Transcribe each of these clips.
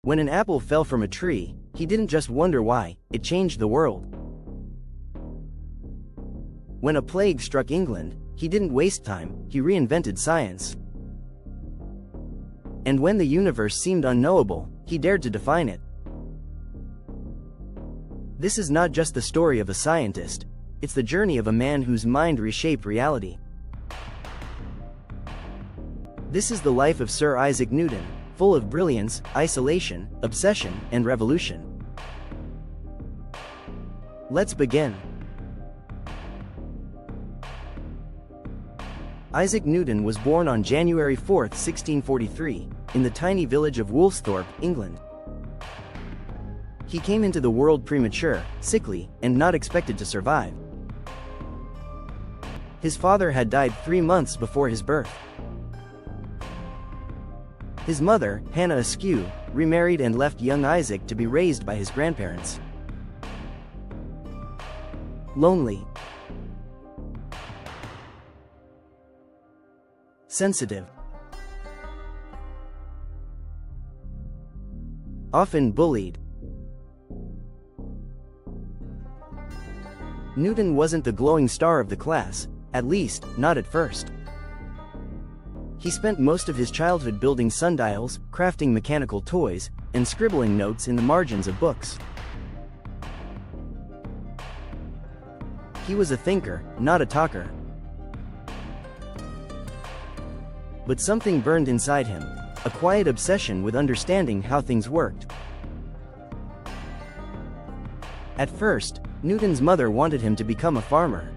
When an apple fell from a tree, he didn't just wonder why, it changed the world. When a plague struck England, he didn't waste time, he reinvented science. And when the universe seemed unknowable, he dared to define it. This is not just the story of a scientist, it's the journey of a man whose mind reshaped reality. This is the life of Sir Isaac Newton, full of brilliance, isolation, obsession, and revolution. Let's begin. Isaac Newton was born on January 4, 1643, in the tiny village of Woolsthorpe, England. He came into the world premature, sickly, and not expected to survive. His father had died 3 months before his birth. His mother, Hannah Askew, remarried and left young Isaac to be raised by his grandparents. Lonely. Sensitive. Often bullied. Newton wasn't the glowing star of the class, at least, not at first. He spent most of his childhood building sundials, crafting mechanical toys, and scribbling notes in the margins of books. He was a thinker, not a talker. But something burned inside him, a quiet obsession with understanding how things worked. At first, Newton's mother wanted him to become a farmer.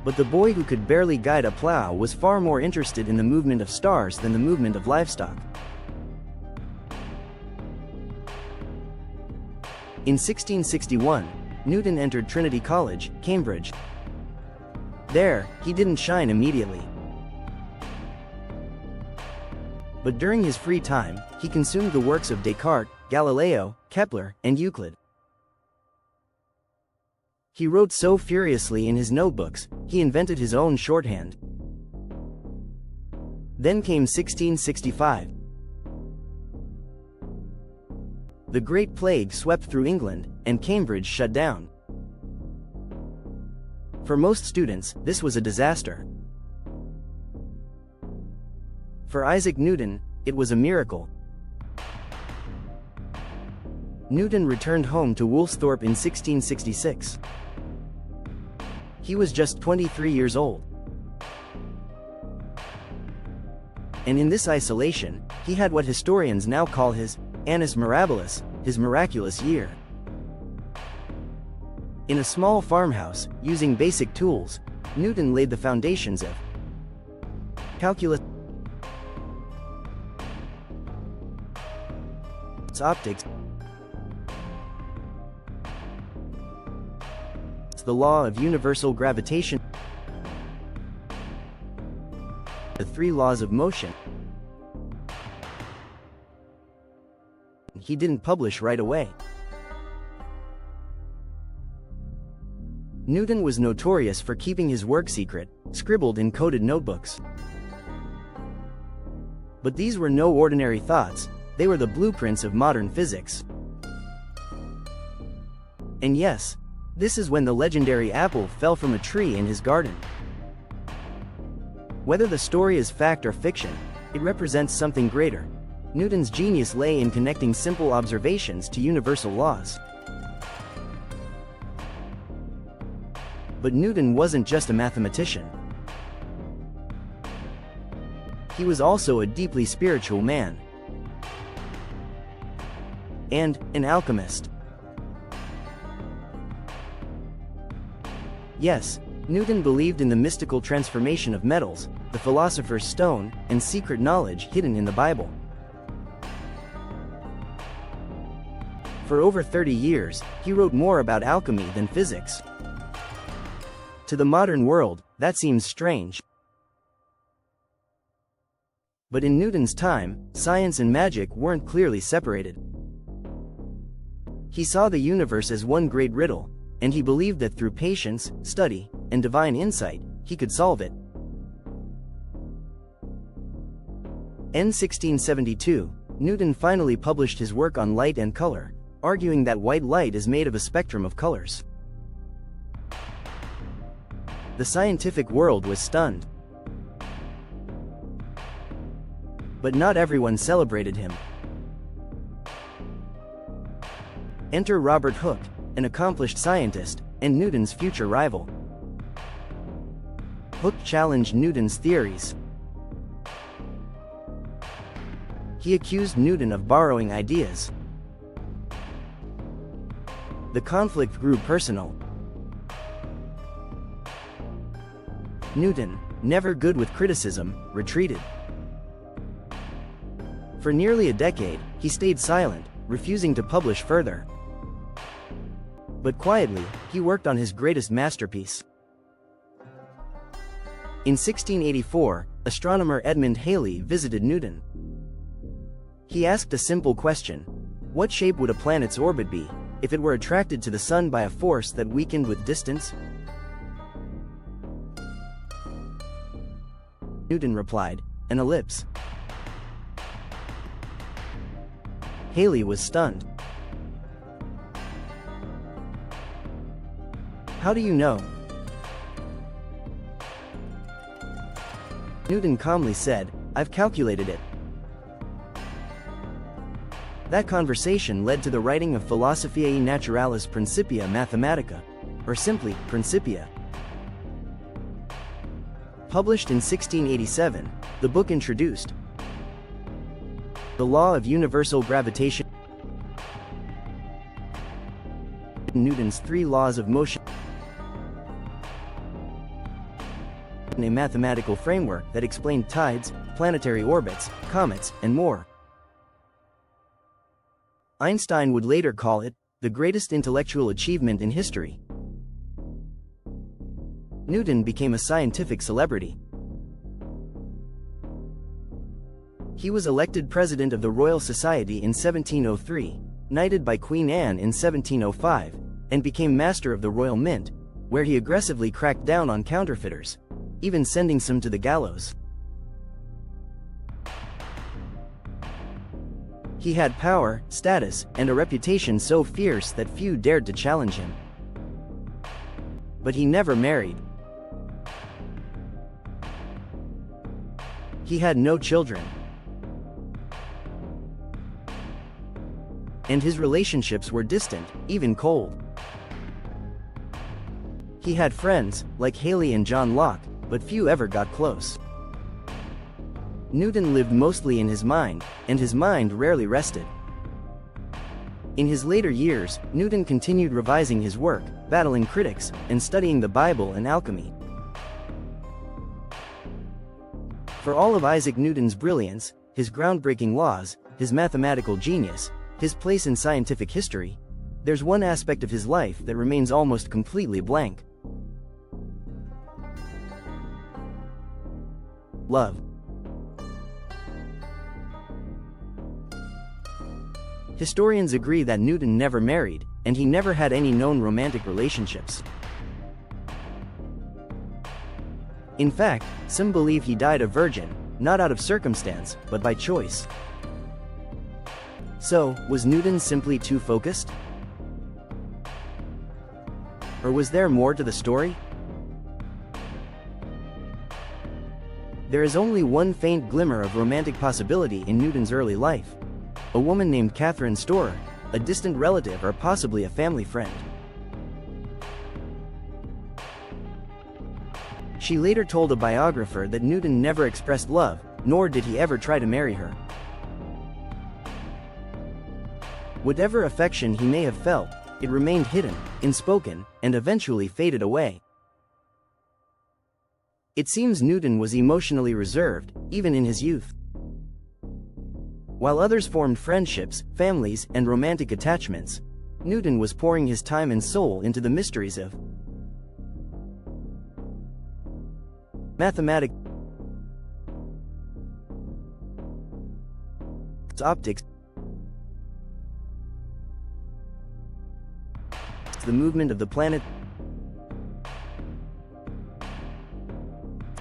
But the boy who could barely guide a plow was far more interested in the movement of stars than the movement of livestock. In 1661, Newton entered Trinity College, Cambridge. There, he didn't shine immediately. But during his free time, he consumed the works of Descartes, Galileo, Kepler, and Euclid. He wrote so furiously in his notebooks, he invented his own shorthand. Then came 1665. The Great Plague swept through England, and Cambridge shut down. For most students, this was a disaster. For Isaac Newton, it was a miracle. Newton returned home to Woolsthorpe in 1666. He was just 23 years old. And in this isolation, he had what historians now call his annus mirabilis, his miraculous year. In a small farmhouse, using basic tools, Newton laid the foundations of calculus, optics, the law of universal gravitation, the 3 laws of motion. He didn't publish right away. Newton was notorious for keeping his work secret, scribbled in coded notebooks. But these were no ordinary thoughts, they were the blueprints of modern physics. And yes, this is when the legendary apple fell from a tree in his garden. Whether the story is fact or fiction, it represents something greater. Newton's genius lay in connecting simple observations to universal laws. But Newton wasn't just a mathematician. He was also a deeply spiritual man. And an alchemist. Yes, Newton believed in the mystical transformation of metals, the philosopher's stone, and secret knowledge hidden in the Bible. For over 30 years, he wrote more about alchemy than physics. To the modern world, that seems strange. But in Newton's time, science and magic weren't clearly separated. He saw the universe as one great riddle, and he believed that through patience, study, and divine insight, he could solve it. In 1672, Newton finally published his work on light and color, arguing that white light is made of a spectrum of colors. The scientific world was stunned. But not everyone celebrated him. Enter Robert Hooke, an accomplished scientist, and Newton's future rival. Hooke challenged Newton's theories. He accused Newton of borrowing ideas. The conflict grew personal. Newton, never good with criticism, retreated. For nearly a decade, he stayed silent, refusing to publish further. But quietly, he worked on his greatest masterpiece. In 1684, astronomer Edmund Halley visited Newton. He asked a simple question: what shape would a planet's orbit be if it were attracted to the sun by a force that weakened with distance? Newton replied, an ellipse. Halley was stunned. How do you know? Newton calmly said, I've calculated it. That conversation led to the writing of Philosophiae Naturalis Principia Mathematica, or simply, Principia. Published in 1687, the book introduced the law of universal gravitation, Newton's three laws of motion, a mathematical framework that explained tides, planetary orbits, comets, and more. Einstein would later call it the greatest intellectual achievement in history. Newton became a scientific celebrity. He was elected president of the Royal Society in 1703, knighted by Queen Anne in 1705, and became master of the Royal Mint, where he aggressively cracked down on counterfeiters, even sending some to the gallows. He had power, status, and a reputation so fierce that few dared to challenge him. But he never married. He had no children. And his relationships were distant, even cold. He had friends, like Halley and John Locke, but few ever got close. Newton lived mostly in his mind, and his mind rarely rested. In his later years, Newton continued revising his work, battling critics, and studying the Bible and alchemy. For all of Isaac Newton's brilliance, his groundbreaking laws, his mathematical genius, his place in scientific history, there's one aspect of his life that remains almost completely blank. Love. Historians agree that Newton never married, and he never had any known romantic relationships. In fact, some believe he died a virgin, not out of circumstance, but by choice. So, was Newton simply too focused? Or was there more to the story? There is only one faint glimmer of romantic possibility in Newton's early life. A woman named Catherine Storer, a distant relative or possibly a family friend. She later told a biographer that Newton never expressed love, nor did he ever try to marry her. Whatever affection he may have felt, it remained hidden, unspoken, and eventually faded away. It seems Newton was emotionally reserved, even in his youth. While others formed friendships, families, and romantic attachments, Newton was pouring his time and soul into the mysteries of mathematics, optics, the movement of the planet,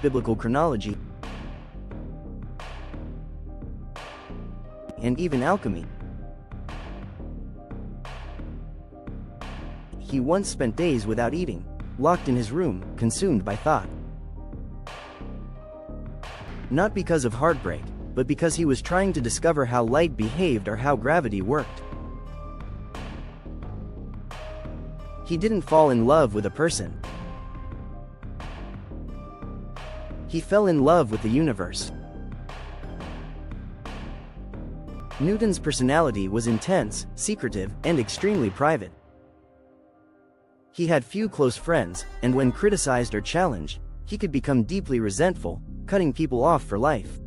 biblical chronology, and even alchemy. He once spent days without eating, locked in his room, consumed by thought. Not because of heartbreak, but because he was trying to discover how light behaved or how gravity worked. He didn't fall in love with a person. He fell in love with the universe. Newton's personality was intense, secretive, and extremely private. He had few close friends, and when criticized or challenged, he could become deeply resentful, cutting people off for life.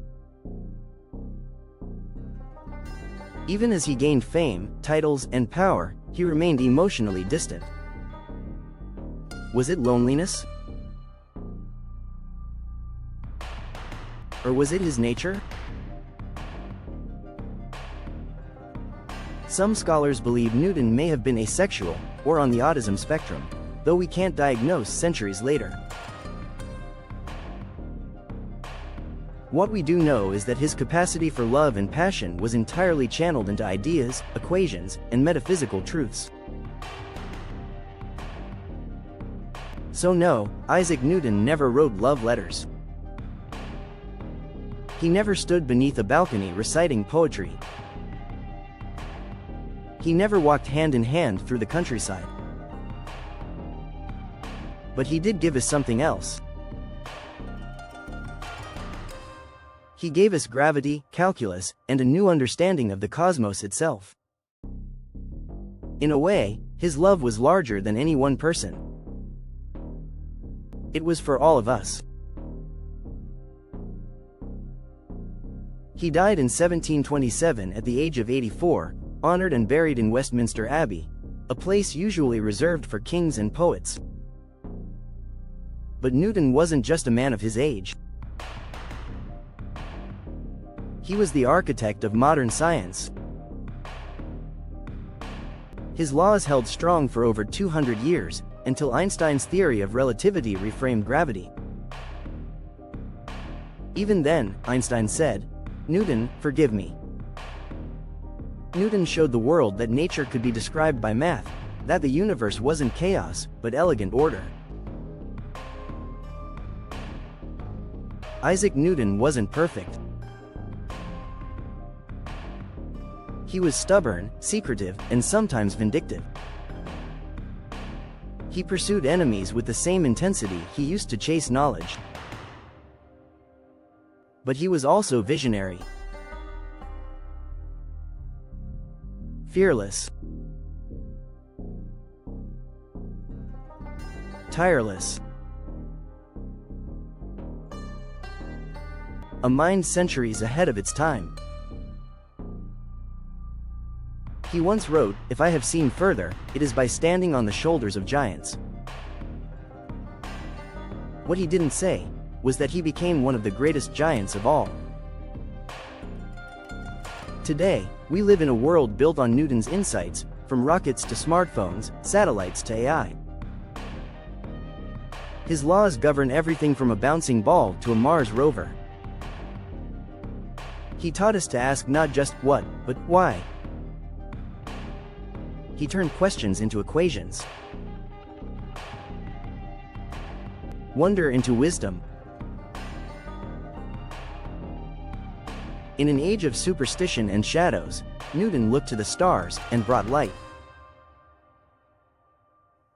Even as he gained fame, titles, and power, he remained emotionally distant. Was it loneliness? Or was it his nature? Some scholars believe Newton may have been asexual, or on the autism spectrum, though we can't diagnose centuries later. What we do know is that his capacity for love and passion was entirely channeled into ideas, equations, and metaphysical truths. So no, Isaac Newton never wrote love letters. He never stood beneath a balcony reciting poetry. He never walked hand in hand through the countryside. But he did give us something else. He gave us gravity, calculus, and a new understanding of the cosmos itself. In a way, his love was larger than any one person. It was for all of us. He died in 1727 at the age of 84, honored and buried in Westminster Abbey, a place usually reserved for kings and poets. But Newton wasn't just a man of his age. He was the architect of modern science. His laws held strong for over 200 years, until Einstein's theory of relativity reframed gravity. Even then, Einstein said, "Newton, forgive me." Newton showed the world that nature could be described by math, that the universe wasn't chaos, but elegant order. Isaac Newton wasn't perfect. He was stubborn, secretive, and sometimes vindictive. He pursued enemies with the same intensity he used to chase knowledge. But he was also visionary. Fearless. Tireless. A mind centuries ahead of its time. He once wrote, "If I have seen further, it is by standing on the shoulders of giants." What he didn't say was that he became one of the greatest giants of all. Today, we live in a world built on Newton's insights, from rockets to smartphones, satellites to AI. His laws govern everything from a bouncing ball to a Mars rover. He taught us to ask not just what, but why. He turned questions into equations, wonder into wisdom. In an age of superstition and shadows, Newton looked to the stars and brought light.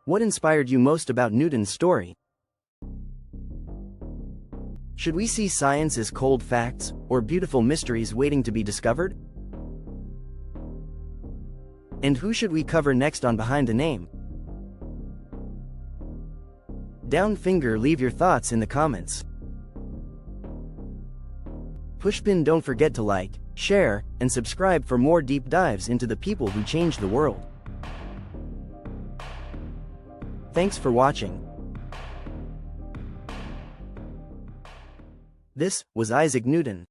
What inspired you most about Newton's story? Should we see science as cold facts, or beautiful mysteries waiting to be discovered? And who should we cover next on Behind the Name? Down finger, leave your thoughts in the comments. Pushpin, don't forget to like, share, and subscribe for more deep dives into the people who changed the world. Thanks for watching. This was Isaac Newton.